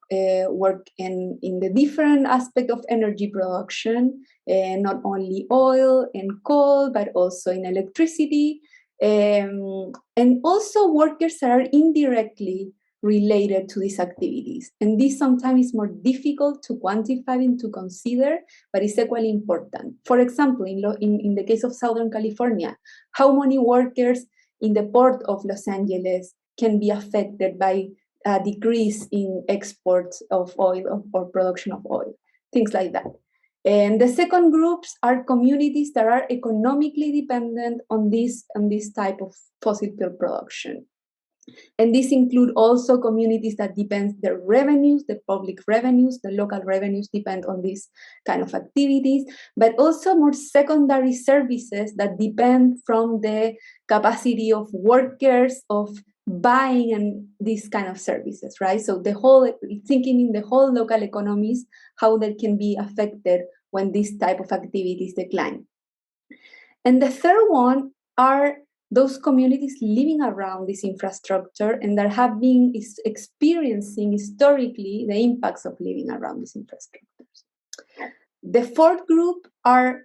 work in the different aspect of energy production, not only oil and coal, but also in electricity, and also workers that are indirectly related to these activities. And this sometimes is more difficult to quantify and to consider, but it's equally important. For example, in the case of Southern California, how many workers in the port of Los Angeles can be affected by a decrease in exports of oil or production of oil, things like that. And the second groups are communities that are economically dependent on this type of fossil fuel production. And these include also communities that depend their revenues, the public revenues, the local revenues depend on these kind of activities, but also more secondary services that depend from the capacity of workers of buying and these kind of services, right? So the whole, thinking in the whole local economies, how they can be affected when this type of activities decline. And the third one are those communities living around this infrastructure and that have been experiencing historically the impacts of living around these infrastructures. The fourth group are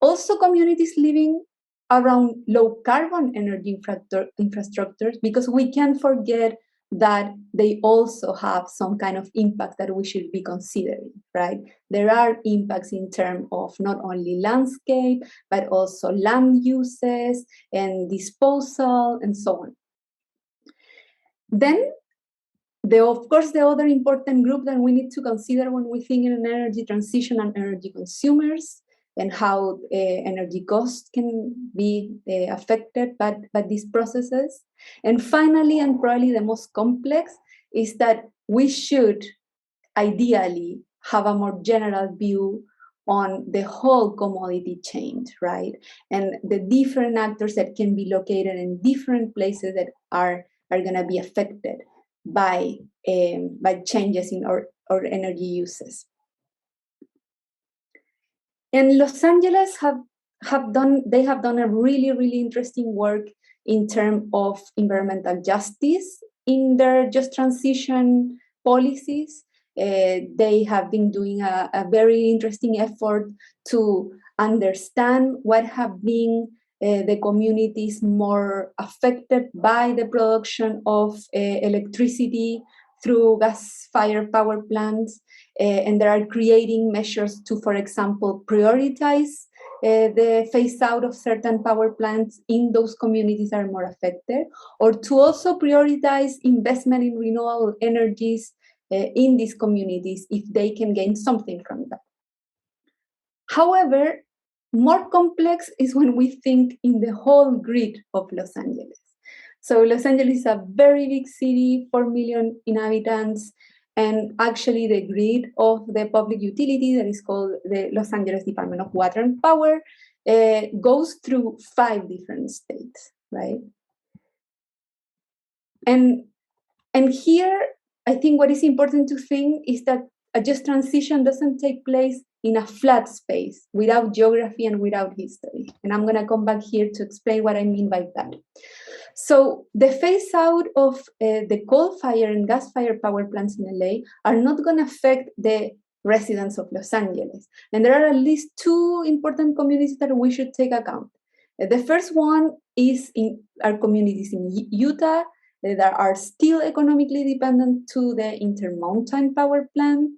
also communities living around low carbon energy infrastructures, because we can't forget that they also have some kind of impact that we should be considering, right? There are impacts in terms of not only landscape, but also land uses and disposal and so on. Then, of course, the other important group that we need to consider when we think in energy transition and energy consumers and how energy costs can be affected by these processes. And finally, and probably the most complex, is that we should ideally have a more general view on the whole commodity chain, right? And the different actors that can be located in different places that are going to be affected by changes in our energy uses. And Los Angeles have done a really, really interesting work in terms of environmental justice in their just transition policies. They have been doing a very interesting effort to understand what have been the communities more affected by the production of electricity through gas-fired power plants, and they are creating measures to, for example, prioritize the phase out of certain power plants in those communities that are more affected, or to also prioritize investment in renewable energies in these communities if they can gain something from that. However, more complex is when we think in the whole grid of Los Angeles. So Los Angeles is a very big city, 4 million inhabitants, and actually the grid of the public utility that is called the Los Angeles Department of Water and Power goes through 5 different states, right? And here, I think what is important to think is that a just transition doesn't take place in a flat space without geography and without history. And I'm going to come back here to explain what I mean by that. So the phase out of the coal-fired and gas-fired power plants in LA are not going to affect the residents of Los Angeles. And there are at least 2 important communities that we should take account. The first one is in our communities in Utah that are still economically dependent to the Intermountain Power Plant,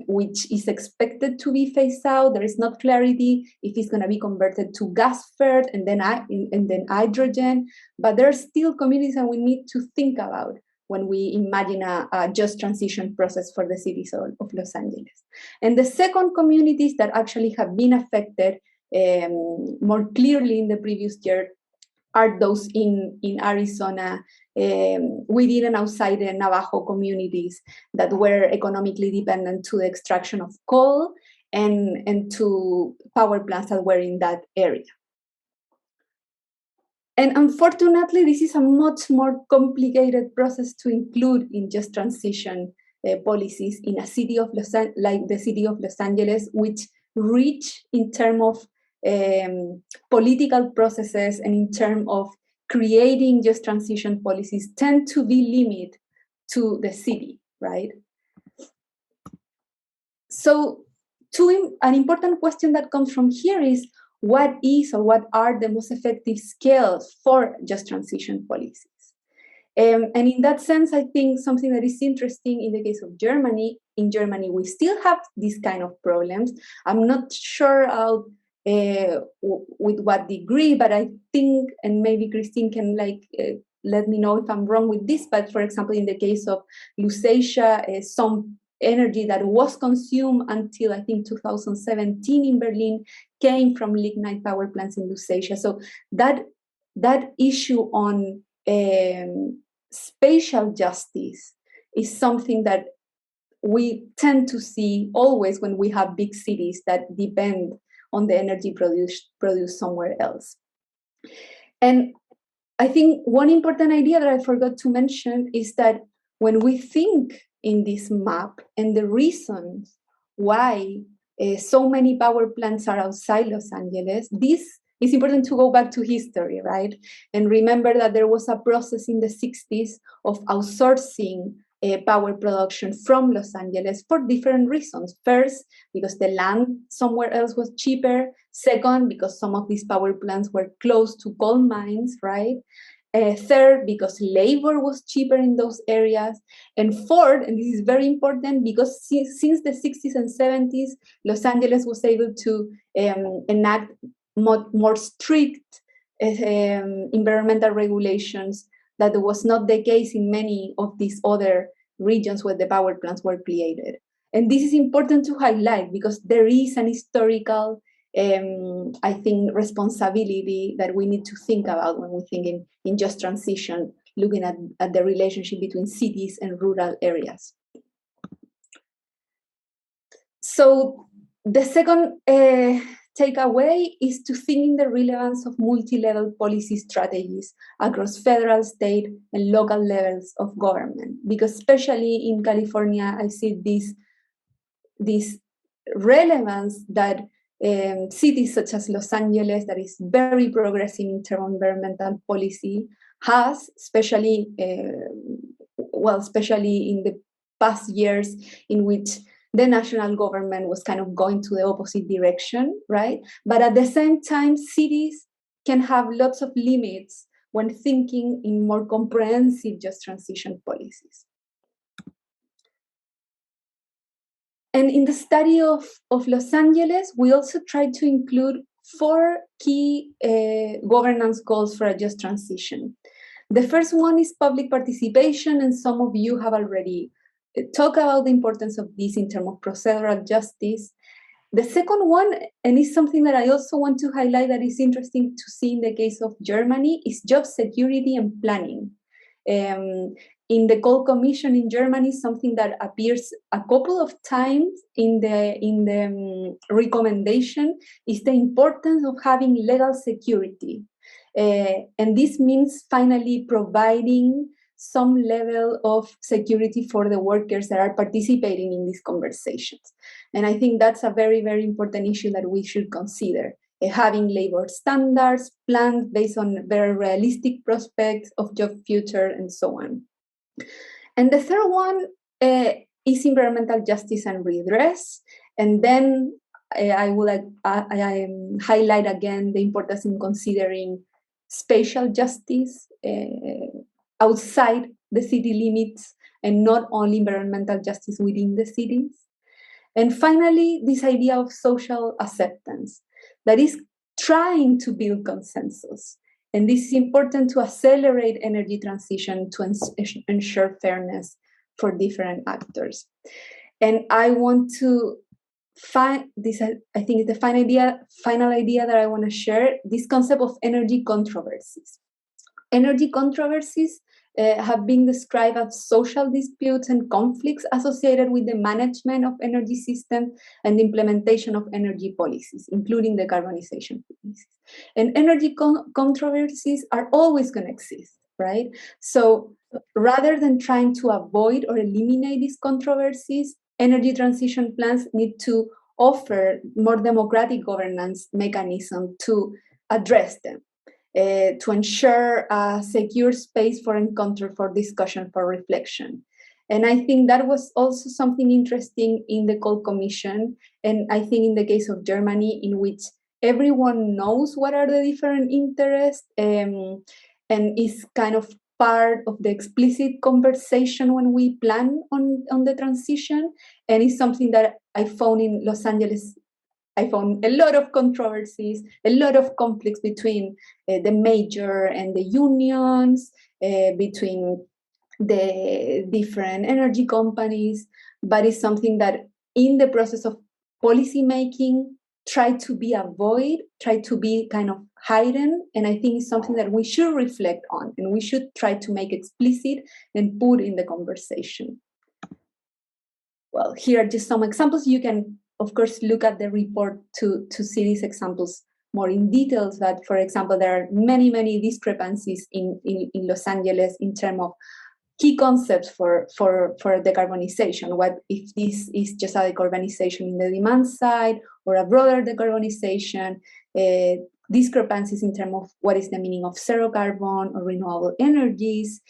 which is expected to be phased out. There is not clarity if it's going to be converted to gas-fired and then hydrogen, but there are still communities that we need to think about when we imagine a just transition process for the cities of Los Angeles. And the second communities that actually have been affected more clearly in the previous year are those in Arizona, within and outside the Navajo communities that were economically dependent to the extraction of coal and to power plants that were in that area. And unfortunately, this is a much more complicated process to include in just transition policies in a city of like the city of Los Angeles, which rich in terms of political processes and in terms of creating just transition policies tend to be limited to the city, right? So an important question that comes from here is, what is or what are the most effective scales for just transition policies? And in that sense, I think something that is interesting in the case of Germany, in Germany, we still have these kind of problems. I'm not sure how with what degree, but I think, and maybe Christine can let me know if I'm wrong with this, but for example, in the case of Lusatia, some energy that was consumed until I think 2017 in Berlin came from lignite power plants in Lusatia. So that issue on spatial justice is something that we tend to see always when we have big cities that depend on the energy produced somewhere else. And I think one important idea that I forgot to mention is that when we think in this map and the reasons why so many power plants are outside Los Angeles, this is important to go back to history, right? And remember that there was a process in the 60s of outsourcing power production from Los Angeles for different reasons. First, because the land somewhere else was cheaper. Second, because some of these power plants were close to coal mines, right? Third, because labor was cheaper in those areas. And fourth, and this is very important, because since the 60s and 70s, Los Angeles was able to enact more strict environmental regulations. That was not the case in many of these other regions where the power plants were created. And this is important to highlight because there is an historical, I think, responsibility that we need to think about when we think in just transition, looking at the relationship between cities and rural areas. So the second takeaway is to think in the relevance of multi-level policy strategies across federal, state, and local levels of government. Because especially in California, I see this relevance that cities such as Los Angeles, that is very progressive in terms of environmental policy, has, especially in the past years in which the national government was kind of going to the opposite direction, right? But at the same time, cities can have lots of limits when thinking in more comprehensive just transition policies. And in the study of Los Angeles, we also tried to include 4 key governance goals for a just transition. The first one is public participation, and some of you have already talked about the importance of this in terms of procedural justice. The second one, and it's something that I also want to highlight that is interesting to see in the case of Germany, is job security and planning. In the Coal Commission in Germany, something that appears a couple of times in the recommendation is the importance of having legal security. And this means finally providing some level of security for the workers that are participating in these conversations. And I think that's a very, very important issue that we should consider. Having labor standards planned based on very realistic prospects of job future and so on. And the third one is environmental justice and redress. And then I highlight again the importance in considering spatial justice outside the city limits and not only environmental justice within the cities. And finally, this idea of social acceptance that is trying to build consensus. And this is important to accelerate energy transition to ensure fairness for different actors. And I want to find this, I think is the final idea that I want to share, this concept of energy controversies. Energy controversies have been described as social disputes and conflicts associated with the management of energy systems and the implementation of energy policies, including decarbonization policies. And energy controversies are always going to exist, right? So rather than trying to avoid or eliminate these controversies, energy transition plans need to offer more democratic governance mechanism to address them. To ensure a secure space for encounter, for discussion, for reflection. And I think that was also something interesting in the Coal Commission, and I think in the case of Germany, in which everyone knows what are the different interests and is kind of part of the explicit conversation when we plan on the transition. And it's something that I found in Los Angeles. I found a lot of controversies, a lot of conflicts between the major and the unions, between the different energy companies, but it's something that in the process of policy making try to be avoid, try to be kind of hidden. And I think it's something that we should reflect on and we should try to make explicit and put in the conversation. Well, here are just some examples. You can, of course, look at the report to see these examples more in details. But for example, there are many, many discrepancies in Los Angeles in terms of key concepts for decarbonization. What if this is just a decarbonization in the demand side or a broader decarbonization? Discrepancies in terms of what is the meaning of zero carbon or renewable energies,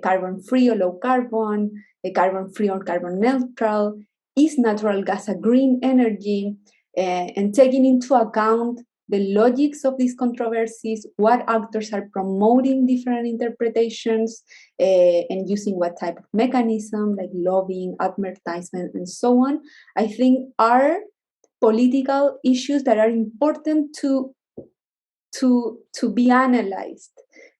carbon-free or low carbon, carbon-free or carbon neutral, is natural gas a green energy, and taking into account the logics of these controversies, what actors are promoting different interpretations, and using what type of mechanism, like lobbying, advertisement, and so on, I think are political issues that are important to be analyzed,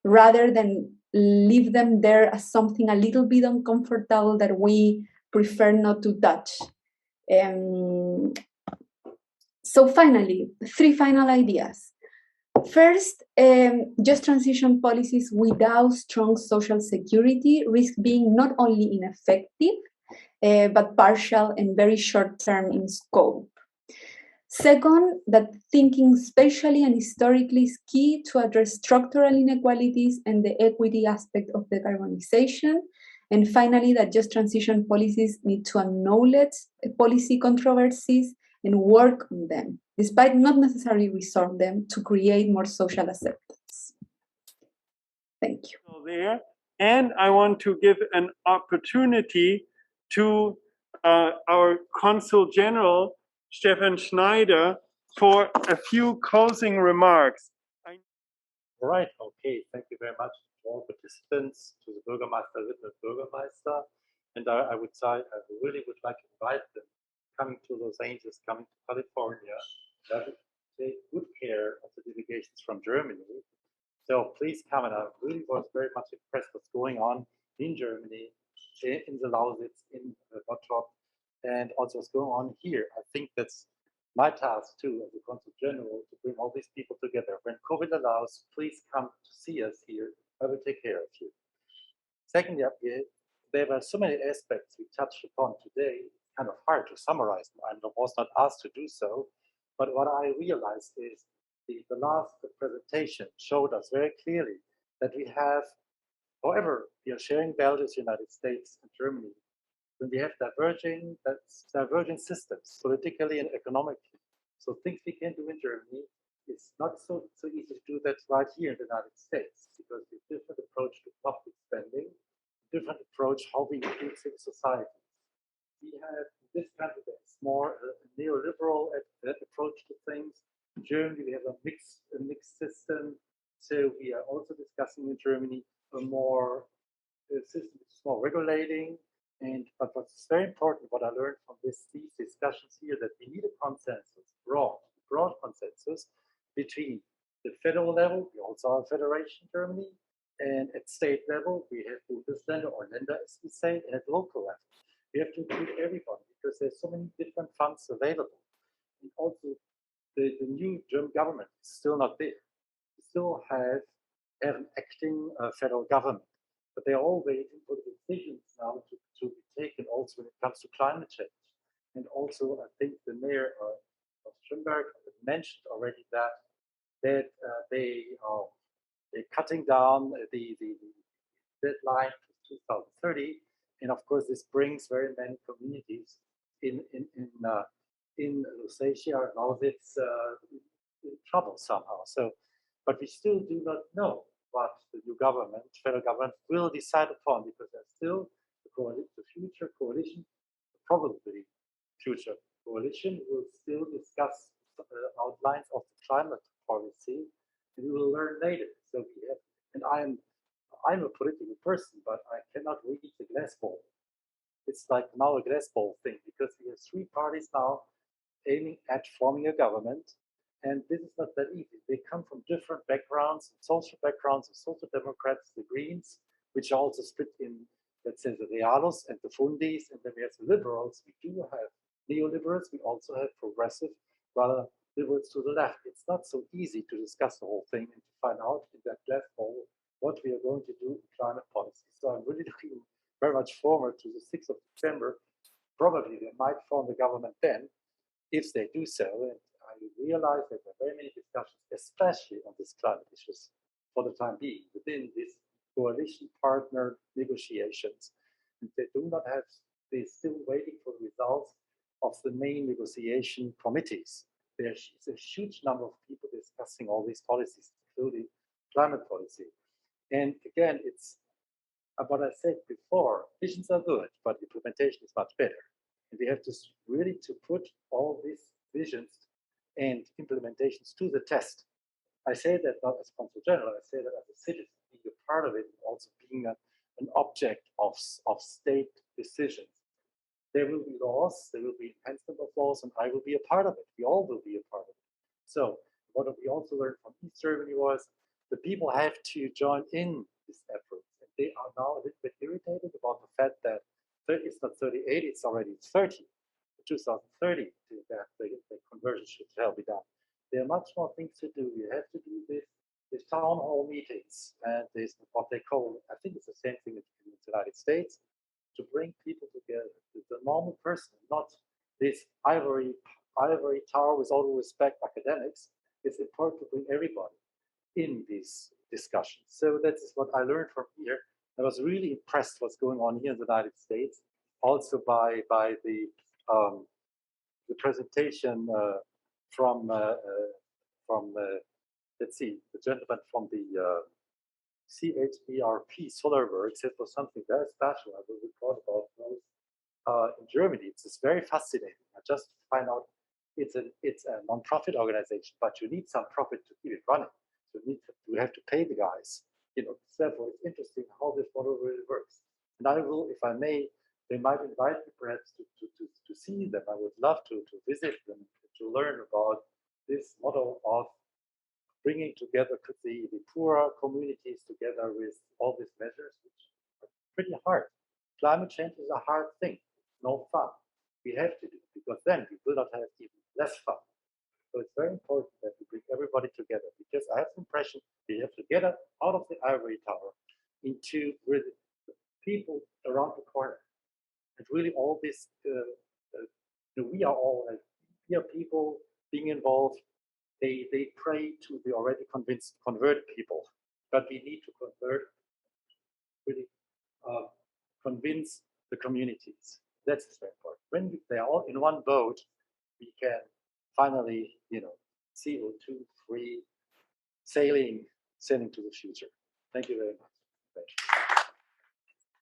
rather than leave them there as something a little bit uncomfortable that we prefer not to touch. So finally, 3 final ideas. First, just transition policies without strong social security risk being not only ineffective, but partial and very short-term in scope. Second, that thinking spatially and historically is key to address structural inequalities and the equity aspect of decarbonization. And finally, that just transition policies need to acknowledge policy controversies and work on them, despite not necessarily resolve them, to create more social acceptance. Thank you.
There, and I want to give an opportunity to our Consul General, Stefan Schneider, for a few closing remarks.
All right, okay, thank you very much to all participants, to the Bürgermeister, Bürgermeister, and I would say, I really would like to invite them coming to Los Angeles, coming to California, that would take good care of the delegations from Germany. So please come, and I really was very much impressed what's going on in Germany, in the Lausitz, in Bottrop, and also what's going on here. I think that's my task too, as a Consul General, to bring all these people together. When COVID allows, please come to see us here. I will take care of you. Secondly, there were so many aspects we touched upon today. Kind of hard to summarize them. I was not asked to do so, but what I realized is the last presentation showed us very clearly that we have, however, we are sharing values, United States and Germany, when we have diverging systems, politically and economically. So things we can do in Germany, it's not so easy to do that right here in the United States, because we have a different approach to public spending, different approach how we include civil society. We have in this country that's more a neoliberal approach to things. In Germany, we have a mixed system. So we are also discussing in Germany a more system which is more regulating. But what's very important, what I learned from these discussions here, that we need a consensus, broad consensus between the federal level. We also have a federation in Germany, and at state level we have Bundesländer or Länder, as we say, and at local level. We have to include everybody because there's so many different funds available. And also, the new German government is still not there. We still have an acting federal government, but they're all waiting for the decisions now to be taken also when it comes to climate change. And also, I think the mayor of Spremberg mentioned already that they're cutting down the deadline to 2030. And of course, this brings very many communities in Lusatia and Lausitz in trouble somehow. So, but we still do not know what the new government, federal government, will decide upon, because there's still the future coalition, probably future coalition, will still discuss outlines of the climate policy, and we will learn later. So we have, and I'm a political person, but I cannot read the glass ball. It's like now a glass ball thing, because we have 3 parties now aiming at forming a government, and this is not that easy. They come from different backgrounds, social backgrounds, the Social Democrats, the Greens, which are also split in, let's say, the Realos and the Fundis, and then we have the liberals. We do have neoliberals. We also have progressive, rather liberals to the left. It's not so easy to discuss the whole thing and to find out in that glass ball what we are going to do in climate policy. So I'm really looking very much forward to the 6th of December. Probably they might form the government then, if they do so. And I realize that there are very many discussions, especially on these climate issues for the time being, within this coalition partner negotiations. And they do not have, they're still waiting for the results of the main negotiation committees. There's a huge number of people discussing all these policies, including climate policy. And again, it's what I said before, visions are good, but implementation is much better. And we have to really to put all these visions and implementations to the test. I say that not as Consul General, I say that as a citizen, being a part of it, and also being an object of state decisions. There will be laws, there will be enhancement of laws, and I will be a part of it. We all will be a part of it. So what we also learned from East Germany was the people have to join in this effort. And they are now a little bit irritated about the fact that it's not 38, it's already 30, 2030, that the conversion should be done. There are much more things to do. We have to do this town hall meetings, and this what they call, I think it's the same thing in the United States, to bring people together. The normal person, not this ivory tower with all due respect academics. It's important to bring everybody in these discussions. So that is what I learned from here. I was really impressed what's going on here in the United States, also by the presentation from let's see, the gentleman from the CHERP SolarWorks. It was something very special. I will report about those in Germany. It's very fascinating. I just find out it's a non-profit organization, but you need some profit to keep it running. So you have to pay the guys. You know, therefore it's interesting how this model really works. And I will, if I may, they might invite me perhaps to see them. I would love to visit them, to learn about this model of bringing together the poorer communities together with all these measures, which are pretty hard. Climate change is a hard thing, no fun. We have to do it because then we will not have even less fun. So it's very important that we bring everybody together, because I have the impression we have to get up out of the ivory tower into with the people around the corner. And really all this, we are all, we are people being involved. They pray to the already converted people, but we need to really convince the communities. That's very important. When they are all in one boat, we can finally, CO2 free sailing to the future. Thank you very much. Thank you.